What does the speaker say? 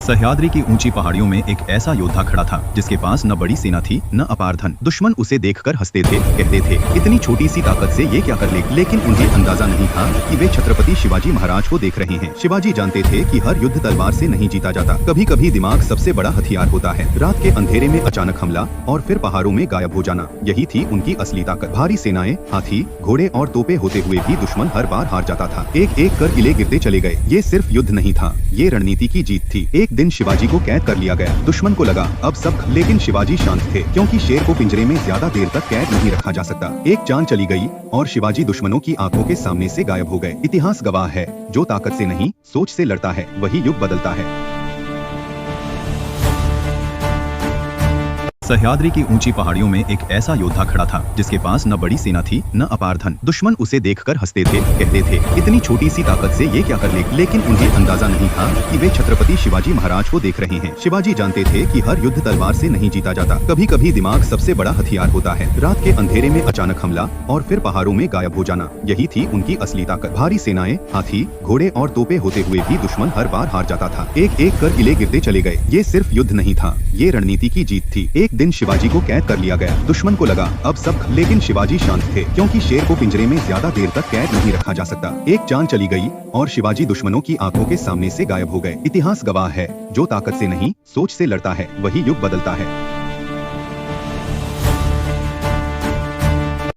सह्याद्री की ऊंची पहाड़ियों में एक ऐसा योद्धा खड़ा था जिसके पास न बड़ी सेना थी न अपार धन। दुश्मन उसे देखकर हंसते थे, कहते थे इतनी छोटी सी ताकत से ये क्या कर ले। लेकिन उन्हें अंदाजा नहीं था कि वे छत्रपति शिवाजी महाराज को देख रहे हैं। शिवाजी जानते थे कि हर युद्ध तलवार से नहीं जीता जाता, कभी कभी दिमाग सबसे बड़ा हथियार होता है। रात के अंधेरे में अचानक हमला और फिर पहाड़ों में गायब हो जाना, यही थी उनकी असली ताकत। भारी सेनाएं, हाथी, घोड़े और तोपे होते हुए भी दुश्मन हर बार हार जाता था। एक एक कर किले गिरते चले गए। ये सिर्फ युद्ध नहीं था, ये रणनीति की जीत थी। एक दिन शिवाजी को कैद कर लिया गया। दुश्मन को लगा अब सब, लेकिन शिवाजी शांत थे, क्योंकि शेर को पिंजरे में ज्यादा देर तक कैद नहीं रखा जा सकता। एक चांद चली गई और शिवाजी दुश्मनों की आंखों के सामने से गायब हो गए। इतिहास गवाह है, जो ताकत से नहीं सोच से लड़ता है वही युग बदलता है। सह्याद्री की ऊंची पहाड़ियों में एक ऐसा योद्धा खड़ा था जिसके पास न बड़ी सेना थी न अपार धन। दुश्मन उसे देखकर हंसते थे, कहते थे इतनी छोटी सी ताकत से ये क्या कर ले। लेकिन उन्हें अंदाजा नहीं था कि वे छत्रपति शिवाजी महाराज को देख रहे हैं। शिवाजी जानते थे कि हर युद्ध तलवार से नहीं जीता जाता, कभी कभी दिमाग सबसे बड़ा हथियार होता है। रात के अंधेरे में अचानक हमला और फिर पहाड़ों में गायब हो जाना, यही थी उनकी असली ताकत। भारी सेनाएं, हाथी, घोड़े और तोपे होते हुए भी दुश्मन हर बार हार जाता था। एक एक कर किले गिरते चले गए। ये सिर्फ युद्ध नहीं था, ये रणनीति की जीत थी। एक दिन शिवाजी को कैद कर लिया गया। दुश्मन को लगा अब सब, लेकिन शिवाजी शांत थे, क्योंकि शेर को पिंजरे में ज्यादा देर तक कैद नहीं रखा जा सकता। एक चांद चली गई और शिवाजी दुश्मनों की आंखों के सामने से गायब हो गए। इतिहास गवाह है, जो ताकत से नहीं सोच से लड़ता है वही युग बदलता है।